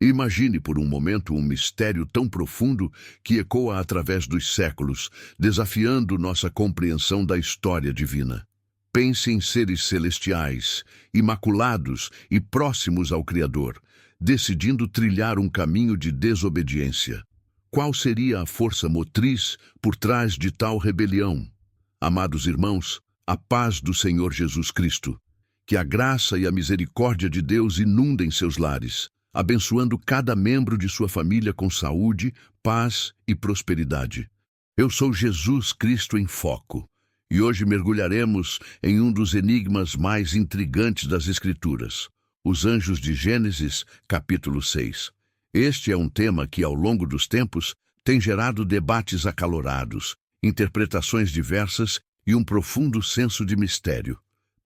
Imagine por um momento um mistério tão profundo que ecoa através dos séculos, desafiando nossa compreensão da história divina. Pense em seres celestiais, imaculados e próximos ao Criador, decidindo trilhar um caminho de desobediência. Qual seria a força motriz por trás de tal rebelião? Amados irmãos, a paz do Senhor Jesus Cristo. Que a graça e a misericórdia de Deus inundem seus lares, abençoando cada membro de sua família com saúde, paz e prosperidade. Eu sou Jesus Cristo em Foco, e hoje mergulharemos em um dos enigmas mais intrigantes das Escrituras, os anjos de Gênesis, capítulo 6. Este é um tema que, ao longo dos tempos, tem gerado debates acalorados, interpretações diversas e um profundo senso de mistério.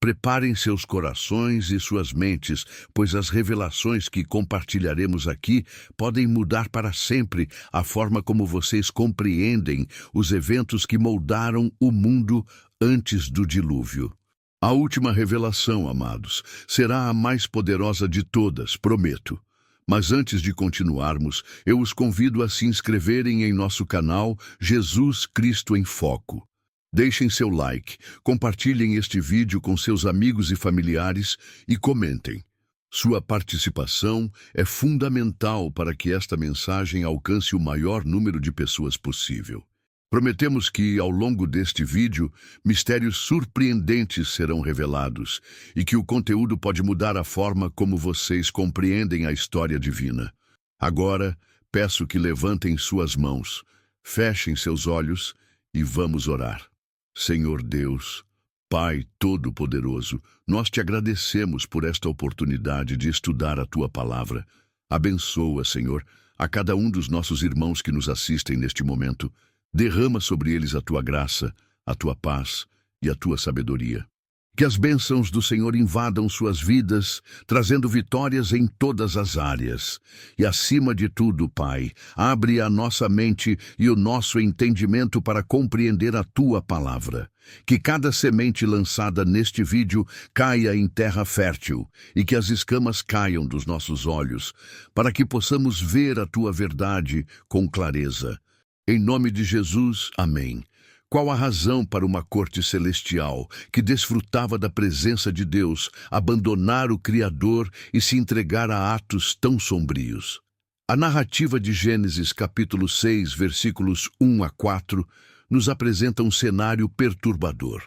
Preparem seus corações e suas mentes, pois as revelações que compartilharemos aqui podem mudar para sempre a forma como vocês compreendem os eventos que moldaram o mundo antes do dilúvio. A última revelação, amados, será a mais poderosa de todas, prometo. Mas antes de continuarmos, eu os convido a se inscreverem em nosso canal Jesus Cristo em Foco. Deixem seu like, compartilhem este vídeo com seus amigos e familiares e comentem. Sua participação é fundamental para que esta mensagem alcance o maior número de pessoas possível. Prometemos que, ao longo deste vídeo, mistérios surpreendentes serão revelados e que o conteúdo pode mudar a forma como vocês compreendem a história divina. Agora, peço que levantem suas mãos, fechem seus olhos e vamos orar. Senhor Deus, Pai Todo-Poderoso, nós te agradecemos por esta oportunidade de estudar a Tua Palavra. Abençoa, Senhor, a cada um dos nossos irmãos que nos assistem neste momento. Derrama sobre eles a Tua graça, a Tua paz e a Tua sabedoria. Que as bênçãos do Senhor invadam suas vidas, trazendo vitórias em todas as áreas. E acima de tudo, Pai, abre a nossa mente e o nosso entendimento para compreender a Tua Palavra. Que cada semente lançada neste vídeo caia em terra fértil e que as escamas caiam dos nossos olhos, para que possamos ver a Tua verdade com clareza. Em nome de Jesus, amém. Qual a razão para uma corte celestial, que desfrutava da presença de Deus, abandonar o Criador e se entregar a atos tão sombrios? A narrativa de Gênesis capítulo 6, versículos 1 a 4, nos apresenta um cenário perturbador.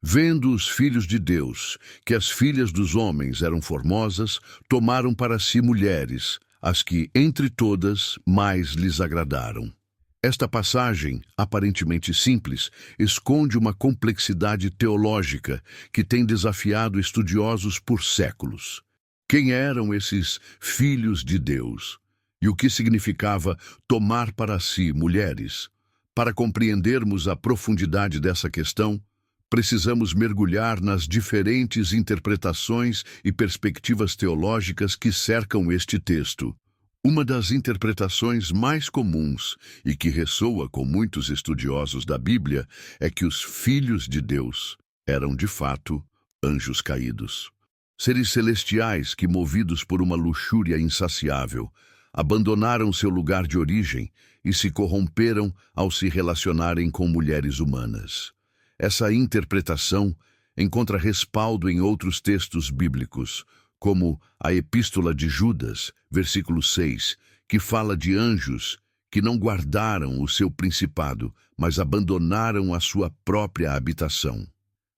Vendo os filhos de Deus que as filhas dos homens eram formosas, tomaram para si mulheres, as que, entre todas, mais lhes agradaram. Esta passagem, aparentemente simples, esconde uma complexidade teológica que tem desafiado estudiosos por séculos. Quem eram esses filhos de Deus? E o que significava tomar para si mulheres? Para compreendermos a profundidade dessa questão, precisamos mergulhar nas diferentes interpretações e perspectivas teológicas que cercam este texto. Uma das interpretações mais comuns e que ressoa com muitos estudiosos da Bíblia é que os filhos de Deus eram, de fato, anjos caídos. Seres celestiais que, movidos por uma luxúria insaciável, abandonaram seu lugar de origem e se corromperam ao se relacionarem com mulheres humanas. Essa interpretação encontra respaldo em outros textos bíblicos, como a Epístola de Judas, versículo 6, que fala de anjos que não guardaram o seu principado, mas abandonaram a sua própria habitação.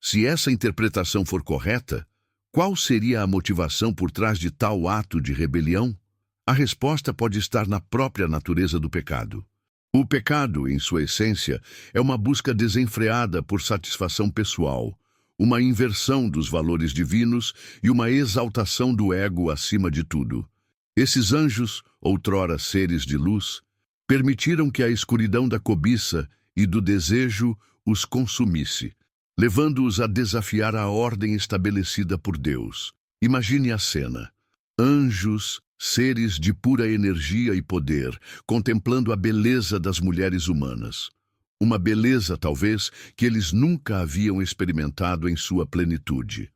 Se essa interpretação for correta, qual seria a motivação por trás de tal ato de rebelião? A resposta pode estar na própria natureza do pecado. O pecado, em sua essência, é uma busca desenfreada por satisfação pessoal, uma inversão dos valores divinos e uma exaltação do ego acima de tudo. Esses anjos, outrora seres de luz, permitiram que a escuridão da cobiça e do desejo os consumisse, levando-os a desafiar a ordem estabelecida por Deus. Imagine a cena. Anjos, seres de pura energia e poder, contemplando a beleza das mulheres humanas. Uma beleza, talvez, que eles nunca haviam experimentado em sua plenitude.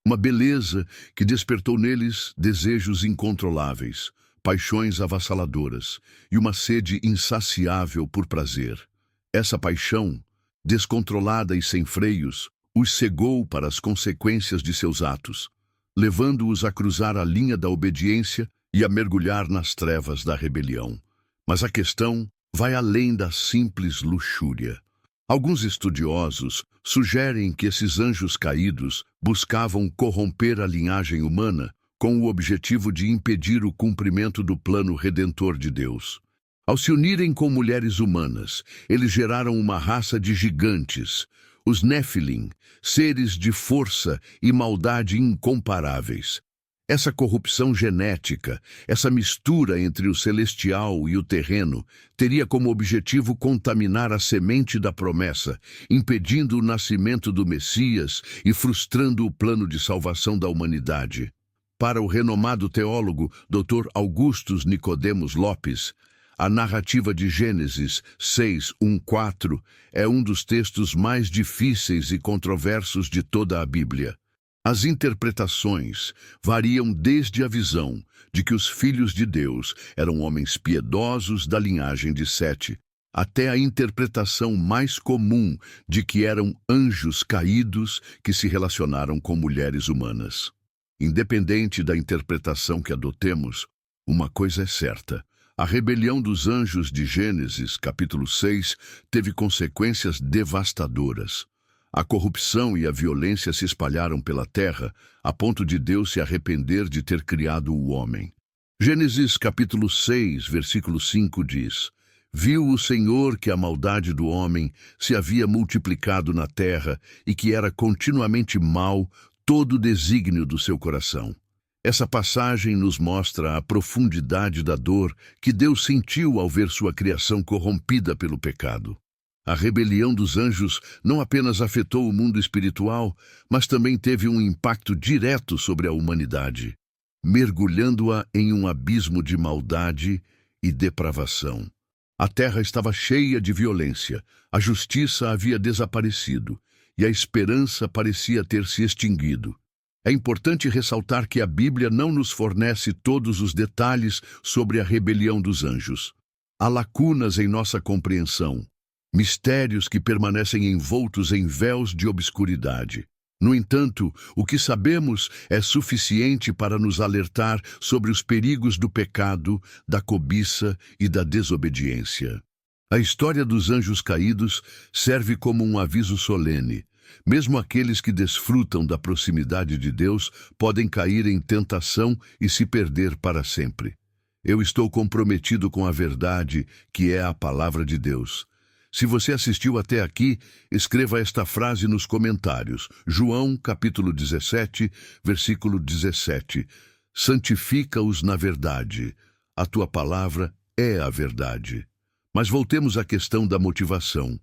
Uma beleza que despertou neles desejos incontroláveis, paixões avassaladoras e uma sede insaciável por prazer. Essa paixão, descontrolada e sem freios, os cegou para as consequências de seus atos, levando-os a cruzar a linha da obediência e a mergulhar nas trevas da rebelião. Mas a questão vai além da simples luxúria. Alguns estudiosos sugerem que esses anjos caídos buscavam corromper a linhagem humana com o objetivo de impedir o cumprimento do plano redentor de Deus. Ao se unirem com mulheres humanas, eles geraram uma raça de gigantes, os Néfilim, seres de força e maldade incomparáveis. Essa corrupção genética, essa mistura entre o celestial e o terreno, teria como objetivo contaminar a semente da promessa, impedindo o nascimento do Messias e frustrando o plano de salvação da humanidade. Para o renomado teólogo Dr. Augustus Nicodemos Lopes, a narrativa de Gênesis 6:1-4 é um dos textos mais difíceis e controversos de toda a Bíblia. As interpretações variam desde a visão de que os filhos de Deus eram homens piedosos da linhagem de Sete, até a interpretação mais comum de que eram anjos caídos que se relacionaram com mulheres humanas. Independente da interpretação que adotemos, uma coisa é certa: a rebelião dos anjos de Gênesis, capítulo 6, teve consequências devastadoras. A corrupção e a violência se espalharam pela terra, a ponto de Deus se arrepender de ter criado o homem. Gênesis capítulo 6, versículo 5 diz: Viu o Senhor que a maldade do homem se havia multiplicado na terra e que era continuamente mau todo o desígnio do seu coração. Essa passagem nos mostra a profundidade da dor que Deus sentiu ao ver sua criação corrompida pelo pecado. A rebelião dos anjos não apenas afetou o mundo espiritual, mas também teve um impacto direto sobre a humanidade, mergulhando-a em um abismo de maldade e depravação. A terra estava cheia de violência, a justiça havia desaparecido e a esperança parecia ter se extinguido. É importante ressaltar que a Bíblia não nos fornece todos os detalhes sobre a rebelião dos anjos. Há lacunas em nossa compreensão, mistérios que permanecem envoltos em véus de obscuridade. No entanto, o que sabemos é suficiente para nos alertar sobre os perigos do pecado, da cobiça e da desobediência. A história dos anjos caídos serve como um aviso solene. Mesmo aqueles que desfrutam da proximidade de Deus podem cair em tentação e se perder para sempre. Eu estou comprometido com a verdade, que é a palavra de Deus. Se você assistiu até aqui, escreva esta frase nos comentários. João, capítulo 17, versículo 17. Santifica-os na verdade. A tua palavra é a verdade. Mas voltemos à questão da motivação.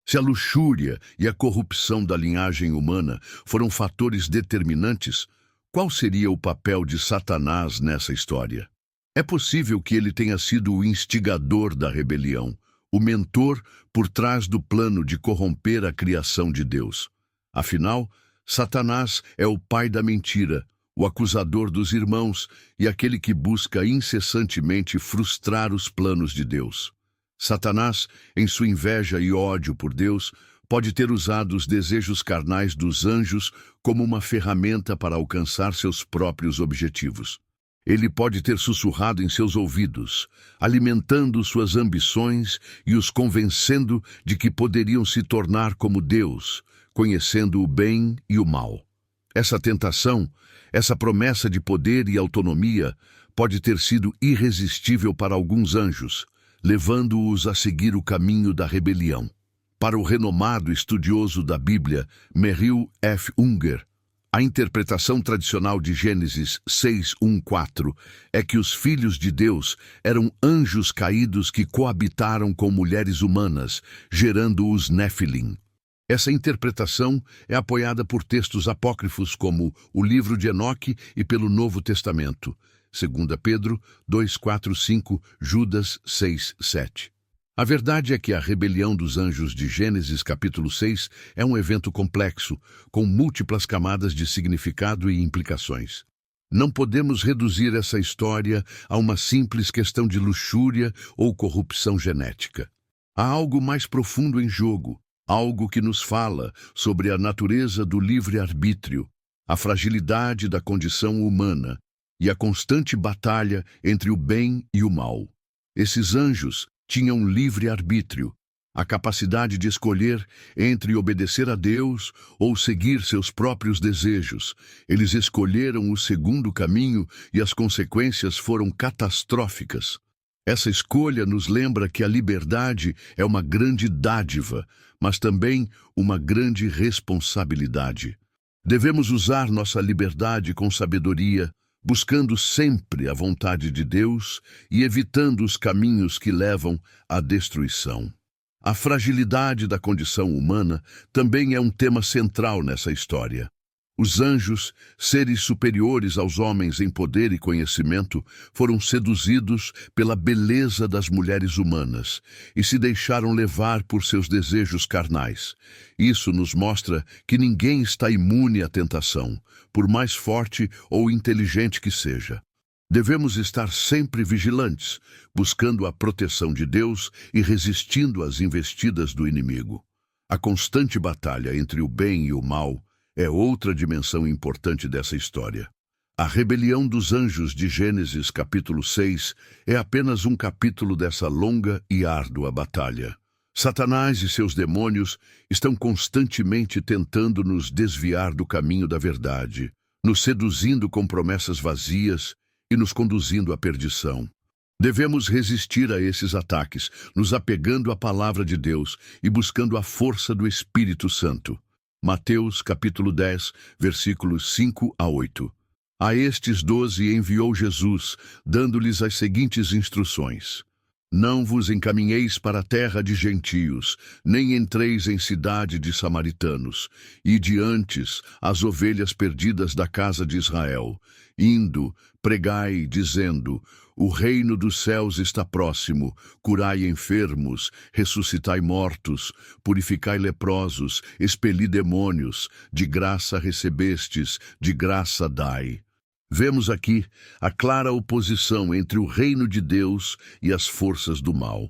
Se a luxúria e a corrupção da linhagem humana foram fatores determinantes, qual seria o papel de Satanás nessa história? É possível que ele tenha sido o instigador da rebelião, o mentor por trás do plano de corromper a criação de Deus. Afinal, Satanás é o pai da mentira, o acusador dos irmãos e aquele que busca incessantemente frustrar os planos de Deus. Satanás, em sua inveja e ódio por Deus, pode ter usado os desejos carnais dos anjos como uma ferramenta para alcançar seus próprios objetivos. Ele pode ter sussurrado em seus ouvidos, alimentando suas ambições e os convencendo de que poderiam se tornar como Deus, conhecendo o bem e o mal. Essa tentação, essa promessa de poder e autonomia, pode ter sido irresistível para alguns anjos, levando-os a seguir o caminho da rebelião. Para o renomado estudioso da Bíblia, Merrill F. Unger, a interpretação tradicional de Gênesis 6:1-4 é que os filhos de Deus eram anjos caídos que coabitaram com mulheres humanas, gerando os Néfilim. Essa interpretação é apoiada por textos apócrifos como o livro de Enoque e pelo Novo Testamento, 2 Pedro 2:4-5, Judas 6:7. A verdade é que a rebelião dos anjos de Gênesis capítulo 6 é um evento complexo, com múltiplas camadas de significado e implicações. Não podemos reduzir essa história a uma simples questão de luxúria ou corrupção genética. Há algo mais profundo em jogo, algo que nos fala sobre a natureza do livre-arbítrio, a fragilidade da condição humana e a constante batalha entre o bem e o mal. Esses anjos tinham livre-arbítrio, a capacidade de escolher entre obedecer a Deus ou seguir seus próprios desejos. Eles escolheram o segundo caminho e as consequências foram catastróficas. Essa escolha nos lembra que a liberdade é uma grande dádiva, mas também uma grande responsabilidade. Devemos usar nossa liberdade com sabedoria, buscando sempre a vontade de Deus e evitando os caminhos que levam à destruição. A fragilidade da condição humana também é um tema central nessa história. Os anjos, seres superiores aos homens em poder e conhecimento, foram seduzidos pela beleza das mulheres humanas e se deixaram levar por seus desejos carnais. Isso nos mostra que ninguém está imune à tentação, por mais forte ou inteligente que seja. Devemos estar sempre vigilantes, buscando a proteção de Deus e resistindo às investidas do inimigo. A constante batalha entre o bem e o mal é outra dimensão importante dessa história. A rebelião dos anjos de Gênesis capítulo 6 é apenas um capítulo dessa longa e árdua batalha. Satanás e seus demônios estão constantemente tentando nos desviar do caminho da verdade, nos seduzindo com promessas vazias e nos conduzindo à perdição. Devemos resistir a esses ataques, nos apegando à palavra de Deus e buscando a força do Espírito Santo. Mateus capítulo 10, versículos 5 a 8. A estes 12 enviou Jesus, dando-lhes as seguintes instruções: Não vos encaminheis para a terra de gentios, nem entreis em cidade de samaritanos, e diantes as ovelhas perdidas da casa de Israel. Indo, pregai, dizendo: O reino dos céus está próximo, curai enfermos, ressuscitai mortos, purificai leprosos, expeli demônios, de graça recebestes, de graça dai. Vemos aqui a clara oposição entre o reino de Deus e as forças do mal.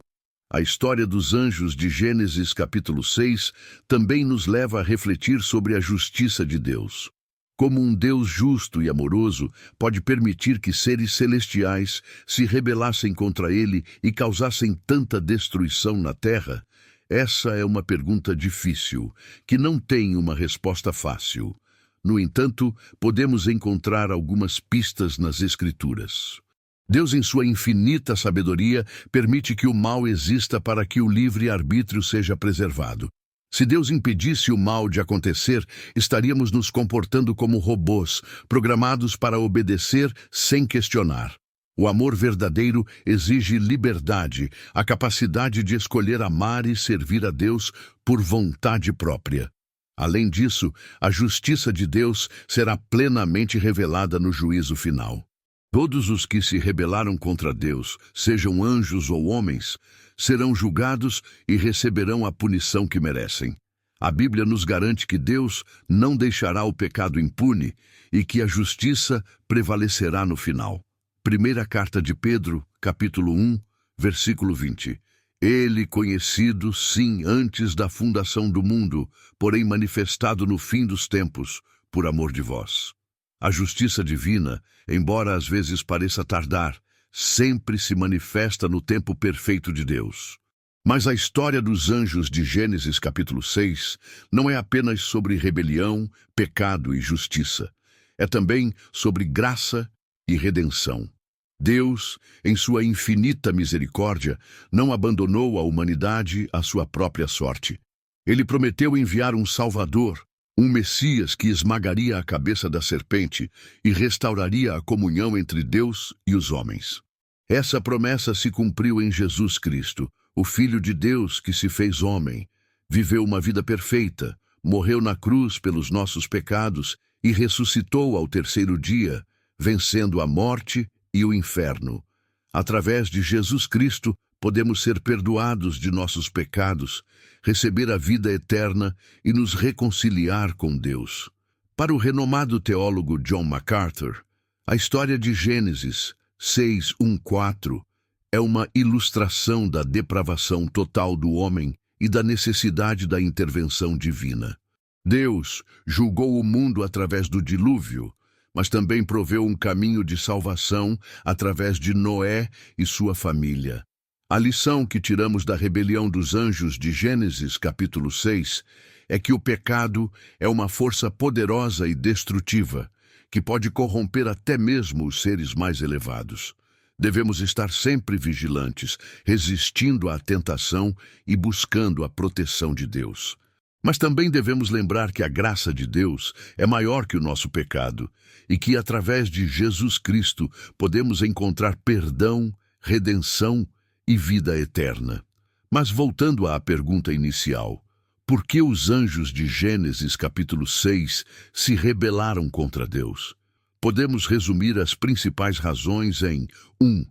A história dos anjos de Gênesis capítulo 6 também nos leva a refletir sobre a justiça de Deus. Como um Deus justo e amoroso pode permitir que seres celestiais se rebelassem contra ele e causassem tanta destruição na terra? Essa é uma pergunta difícil, que não tem uma resposta fácil. No entanto, podemos encontrar algumas pistas nas Escrituras. Deus, em sua infinita sabedoria, permite que o mal exista para que o livre-arbítrio seja preservado. Se Deus impedisse o mal de acontecer, estaríamos nos comportando como robôs, programados para obedecer sem questionar. O amor verdadeiro exige liberdade, a capacidade de escolher amar e servir a Deus por vontade própria. Além disso, a justiça de Deus será plenamente revelada no juízo final. Todos os que se rebelaram contra Deus, sejam anjos ou homens, serão julgados e receberão a punição que merecem. A Bíblia nos garante que Deus não deixará o pecado impune e que a justiça prevalecerá no final. Primeira carta de Pedro, capítulo 1, versículo 20. Ele, conhecido, sim, antes da fundação do mundo, porém manifestado no fim dos tempos, por amor de vós. A justiça divina, embora às vezes pareça tardar, sempre se manifesta no tempo perfeito de Deus. Mas a história dos anjos de Gênesis capítulo 6 não é apenas sobre rebelião, pecado e justiça. É também sobre graça e redenção. Deus, em sua infinita misericórdia, não abandonou a humanidade à sua própria sorte. Ele prometeu enviar um Salvador, um Messias que esmagaria a cabeça da serpente e restauraria a comunhão entre Deus e os homens. Essa promessa se cumpriu em Jesus Cristo, o Filho de Deus que se fez homem, viveu uma vida perfeita, morreu na cruz pelos nossos pecados e ressuscitou ao terceiro dia, vencendo a morte e o inferno. Através de Jesus Cristo, podemos ser perdoados de nossos pecados, receber a vida eterna e nos reconciliar com Deus. Para o renomado teólogo John MacArthur, A história de Gênesis 6:1-4 é uma ilustração da depravação total do homem e da necessidade da intervenção divina. Deus julgou o mundo através do dilúvio, mas também proveu um caminho de salvação através de Noé e sua família. A lição que tiramos da rebelião dos anjos de Gênesis capítulo 6 é que o pecado é uma força poderosa e destrutiva, que pode corromper até mesmo os seres mais elevados. Devemos estar sempre vigilantes, resistindo à tentação e buscando a proteção de Deus. Mas também devemos lembrar que a graça de Deus é maior que o nosso pecado e que, através de Jesus Cristo, podemos encontrar perdão, redenção e vida eterna. Mas voltando à pergunta inicial, por que os anjos de Gênesis capítulo 6 se rebelaram contra Deus? Podemos resumir as principais razões em 1.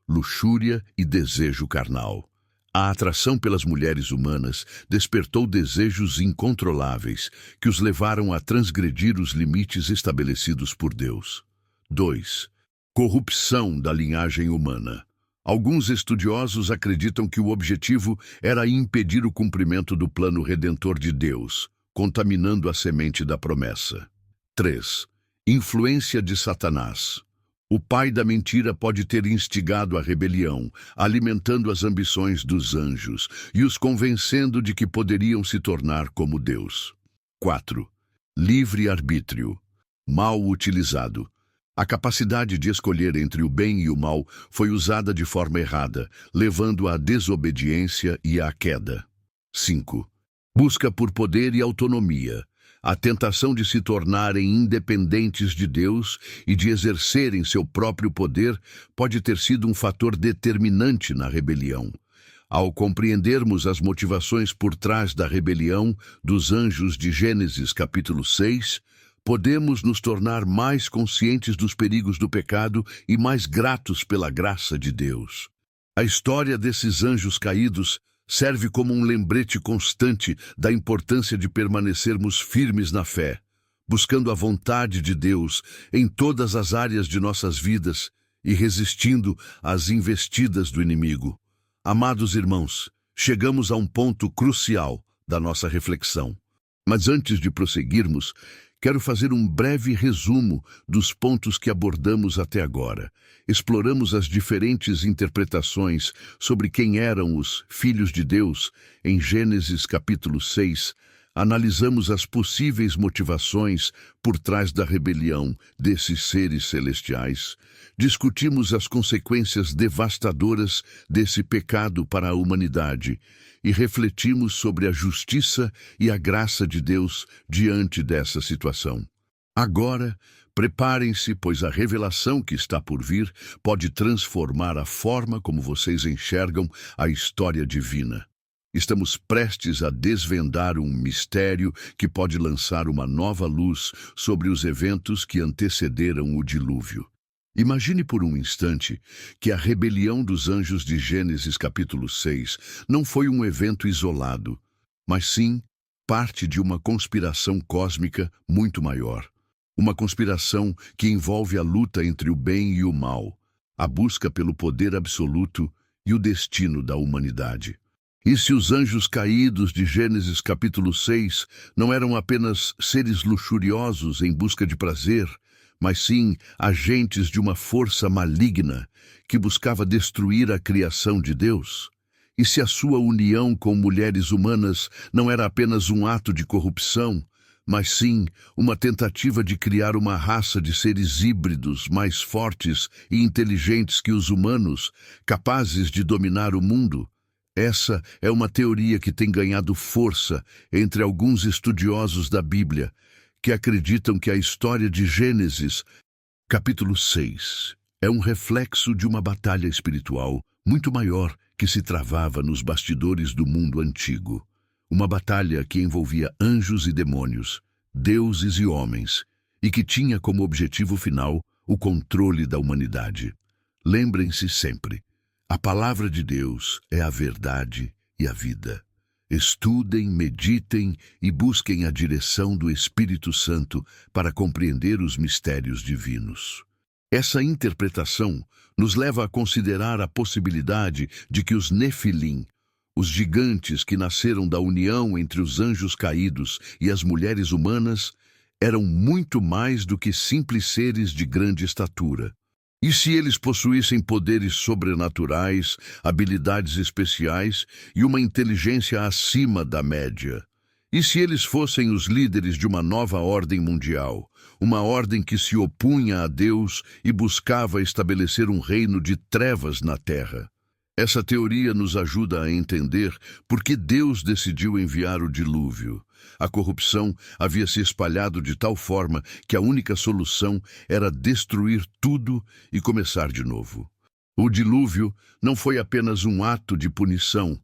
Luxúria e desejo carnal. A atração pelas mulheres humanas despertou desejos incontroláveis que os levaram a transgredir os limites estabelecidos por Deus. 2. Corrupção da linhagem humana. Alguns estudiosos acreditam que o objetivo era impedir o cumprimento do plano redentor de Deus, contaminando a semente da promessa. 3. Influência de Satanás. O pai da mentira pode ter instigado a rebelião, alimentando as ambições dos anjos e os convencendo de que poderiam se tornar como Deus. 4. Livre-arbítrio. Mal utilizado. A capacidade de escolher entre o bem e o mal foi usada de forma errada, levando à desobediência e à queda. 5. Busca por poder e autonomia. A tentação de se tornarem independentes de Deus e de exercerem seu próprio poder pode ter sido um fator determinante na rebelião. Ao compreendermos as motivações por trás da rebelião dos anjos de Gênesis capítulo 6, podemos nos tornar mais conscientes dos perigos do pecado e mais gratos pela graça de Deus. A história desses anjos caídos serve como um lembrete constante da importância de permanecermos firmes na fé, buscando a vontade de Deus em todas as áreas de nossas vidas e resistindo às investidas do inimigo. Amados irmãos, chegamos a um ponto crucial da nossa reflexão. Mas antes de prosseguirmos, quero fazer um breve resumo dos pontos que abordamos até agora. Exploramos as diferentes interpretações sobre quem eram os filhos de Deus em Gênesis capítulo 6. Analisamos as possíveis motivações por trás da rebelião desses seres celestiais. Discutimos as consequências devastadoras desse pecado para a humanidade e refletimos sobre a justiça e a graça de Deus diante dessa situação. Agora, preparem-se, pois a revelação que está por vir pode transformar a forma como vocês enxergam a história divina. Estamos prestes a desvendar um mistério que pode lançar uma nova luz sobre os eventos que antecederam o dilúvio. Imagine por um instante que a rebelião dos anjos de Gênesis capítulo 6 não foi um evento isolado, mas sim parte de uma conspiração cósmica muito maior. Uma conspiração que envolve a luta entre o bem e o mal, a busca pelo poder absoluto e o destino da humanidade. E se os anjos caídos de Gênesis capítulo 6 não eram apenas seres luxuriosos em busca de prazer, mas sim agentes de uma força maligna que buscava destruir a criação de Deus? E se a sua união com mulheres humanas não era apenas um ato de corrupção, mas sim uma tentativa de criar uma raça de seres híbridos mais fortes e inteligentes que os humanos, capazes de dominar o mundo? Essa é uma teoria que tem ganhado força entre alguns estudiosos da Bíblia, que acreditam que a história de Gênesis, capítulo 6, é um reflexo de uma batalha espiritual muito maior que se travava nos bastidores do mundo antigo. Uma batalha que envolvia anjos e demônios, deuses e homens, e que tinha como objetivo final o controle da humanidade. Lembrem-se sempre, a palavra de Deus é a verdade e a vida. Estudem, meditem e busquem a direção do Espírito Santo para compreender os mistérios divinos. Essa interpretação nos leva a considerar a possibilidade de que os Nefilim, os gigantes que nasceram da união entre os anjos caídos e as mulheres humanas, eram muito mais do que simples seres de grande estatura. E se eles possuíssem poderes sobrenaturais, habilidades especiais e uma inteligência acima da média? E se eles fossem os líderes de uma nova ordem mundial, uma ordem que se opunha a Deus e buscava estabelecer um reino de trevas na Terra? Essa teoria nos ajuda a entender por que Deus decidiu enviar o dilúvio. A corrupção havia se espalhado de tal forma que a única solução era destruir tudo e começar de novo. O dilúvio não foi apenas um ato de punição,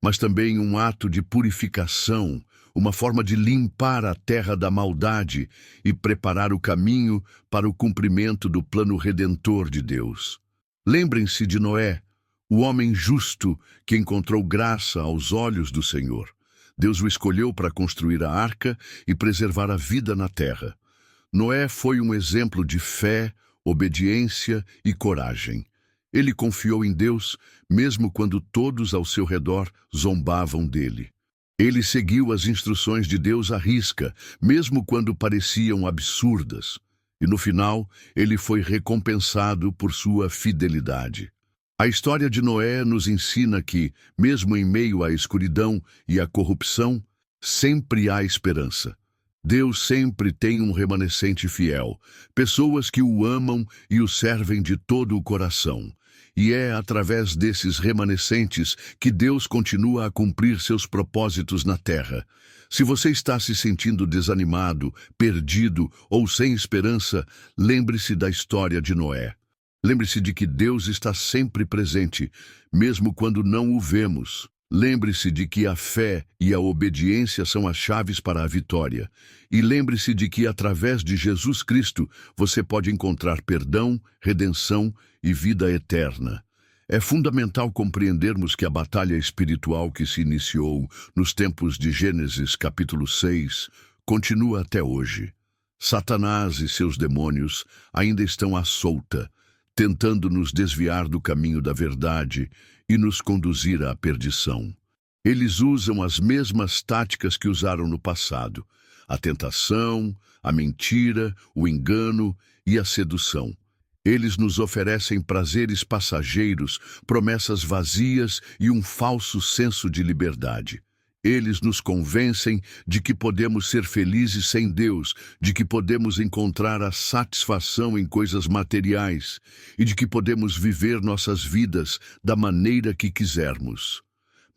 mas também um ato de purificação, uma forma de limpar a terra da maldade e preparar o caminho para o cumprimento do plano redentor de Deus. Lembrem-se de Noé, o homem justo que encontrou graça aos olhos do Senhor. Deus o escolheu para construir a arca e preservar a vida na terra. Noé foi um exemplo de fé, obediência e coragem. Ele confiou em Deus, mesmo quando todos ao seu redor zombavam dele. Ele seguiu as instruções de Deus à risca, mesmo quando pareciam absurdas. E no final, ele foi recompensado por sua fidelidade. A história de Noé nos ensina que, mesmo em meio à escuridão e à corrupção, sempre há esperança. Deus sempre tem um remanescente fiel, pessoas que o amam e o servem de todo o coração. E é através desses remanescentes que Deus continua a cumprir seus propósitos na terra. Se você está se sentindo desanimado, perdido ou sem esperança, lembre-se da história de Noé. Lembre-se de que Deus está sempre presente, mesmo quando não o vemos. Lembre-se de que a fé e a obediência são as chaves para a vitória. E lembre-se de que, através de Jesus Cristo, você pode encontrar perdão, redenção e vida eterna. É fundamental compreendermos que a batalha espiritual que se iniciou nos tempos de Gênesis capítulo 6 continua até hoje. Satanás e seus demônios ainda estão à solta, tentando nos desviar do caminho da verdade e nos conduzir à perdição. Eles usam as mesmas táticas que usaram no passado: a tentação, a mentira, o engano e a sedução. Eles nos oferecem prazeres passageiros, promessas vazias e um falso senso de liberdade. Eles nos convencem de que podemos ser felizes sem Deus, de que podemos encontrar a satisfação em coisas materiais e de que podemos viver nossas vidas da maneira que quisermos.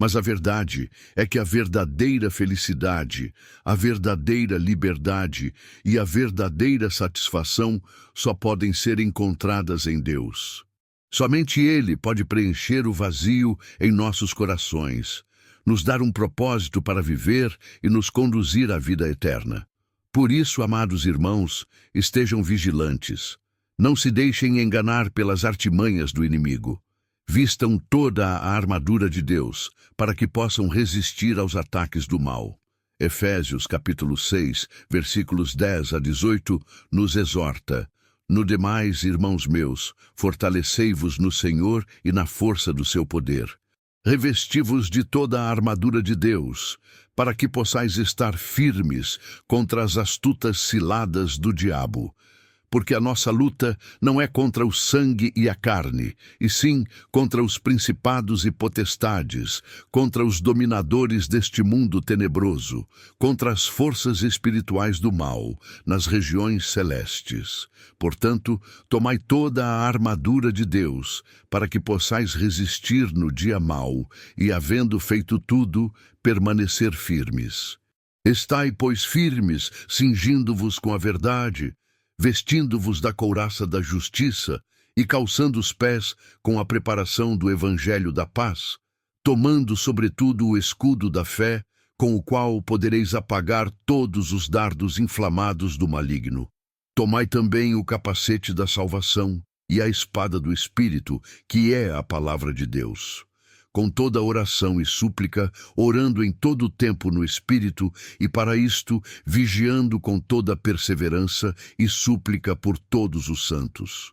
Mas a verdade é que a verdadeira felicidade, a verdadeira liberdade e a verdadeira satisfação só podem ser encontradas em Deus. Somente Ele pode preencher o vazio em nossos corações, nos dar um propósito para viver e nos conduzir à vida eterna. Por isso, amados irmãos, estejam vigilantes. Não se deixem enganar pelas artimanhas do inimigo. Vistam toda a armadura de Deus, para que possam resistir aos ataques do mal. Efésios capítulo 6, versículos 10 a 18, nos exorta: No demais, irmãos meus, fortalecei-vos no Senhor e na força do seu poder. Revesti-vos de toda a armadura de Deus, para que possais estar firmes contra as astutas ciladas do diabo. Porque a nossa luta não é contra o sangue e a carne, e sim contra os principados e potestades, contra os dominadores deste mundo tenebroso, contra as forças espirituais do mal, nas regiões celestes. Portanto, tomai toda a armadura de Deus, para que possais resistir no dia mau, e, havendo feito tudo, permanecer firmes. Estai, pois, firmes, cingindo-vos com a verdade, vestindo-vos da couraça da justiça e calçando os pés com a preparação do evangelho da paz, tomando sobretudo o escudo da fé, com o qual podereis apagar todos os dardos inflamados do maligno. Tomai também o capacete da salvação e a espada do Espírito, que é a palavra de Deus. Com toda oração e súplica, orando em todo o tempo no Espírito, e para isto, vigiando com toda perseverança e súplica por todos os santos.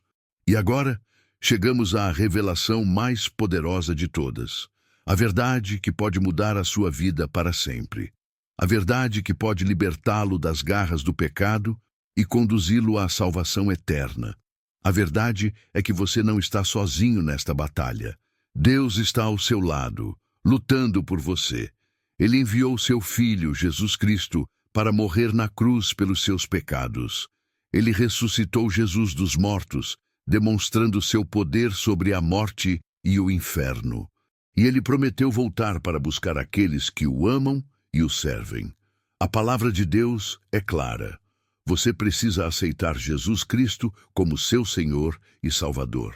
E agora, chegamos à revelação mais poderosa de todas. A verdade que pode mudar a sua vida para sempre. A verdade que pode libertá-lo das garras do pecado e conduzi-lo à salvação eterna. A verdade é que você não está sozinho nesta batalha. Deus está ao seu lado, lutando por você. Ele enviou seu Filho, Jesus Cristo, para morrer na cruz pelos seus pecados. Ele ressuscitou Jesus dos mortos, demonstrando seu poder sobre a morte e o inferno. E ele prometeu voltar para buscar aqueles que o amam e o servem. A palavra de Deus é clara. Você precisa aceitar Jesus Cristo como seu Senhor e Salvador.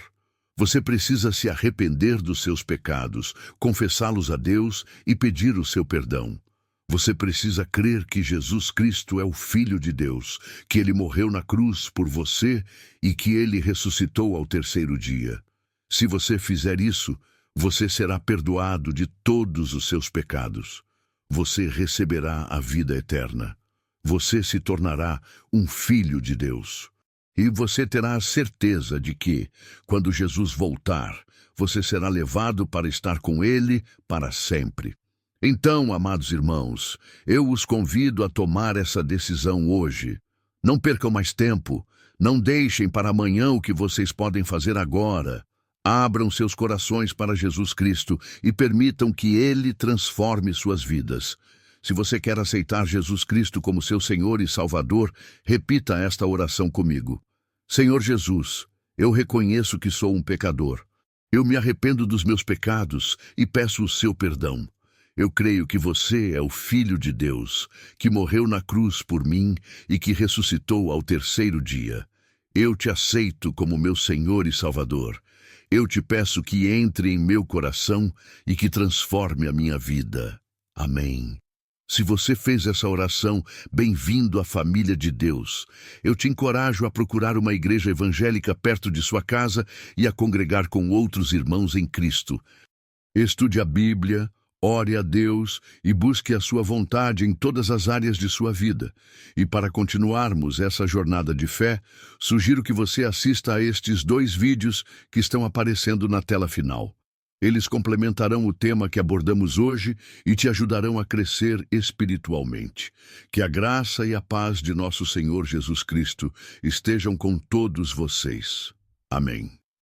Você precisa se arrepender dos seus pecados, confessá-los a Deus e pedir o seu perdão. Você precisa crer que Jesus Cristo é o Filho de Deus, que ele morreu na cruz por você e que ele ressuscitou ao terceiro dia. Se você fizer isso, você será perdoado de todos os seus pecados. Você receberá a vida eterna. Você se tornará um filho de Deus. E você terá a certeza de que, quando Jesus voltar, você será levado para estar com ele para sempre. Então, amados irmãos, eu os convido a tomar essa decisão hoje. Não percam mais tempo. Não deixem para amanhã o que vocês podem fazer agora. Abram seus corações para Jesus Cristo e permitam que ele transforme suas vidas. Se você quer aceitar Jesus Cristo como seu Senhor e Salvador, repita esta oração comigo. Senhor Jesus, eu reconheço que sou um pecador. Eu me arrependo dos meus pecados e peço o seu perdão. Eu creio que você é o Filho de Deus, que morreu na cruz por mim e que ressuscitou ao terceiro dia. Eu te aceito como meu Senhor e Salvador. Eu te peço que entre em meu coração e que transforme a minha vida. Amém. Se você fez essa oração, bem-vindo à família de Deus. Eu te encorajo a procurar uma igreja evangélica perto de sua casa e a congregar com outros irmãos em Cristo. Estude a Bíblia, ore a Deus e busque a sua vontade em todas as áreas de sua vida. E para continuarmos essa jornada de fé, sugiro que você assista a estes 2 vídeos que estão aparecendo na tela final. Eles complementarão o tema que abordamos hoje e te ajudarão a crescer espiritualmente. Que a graça e a paz de nosso Senhor Jesus Cristo estejam com todos vocês. Amém.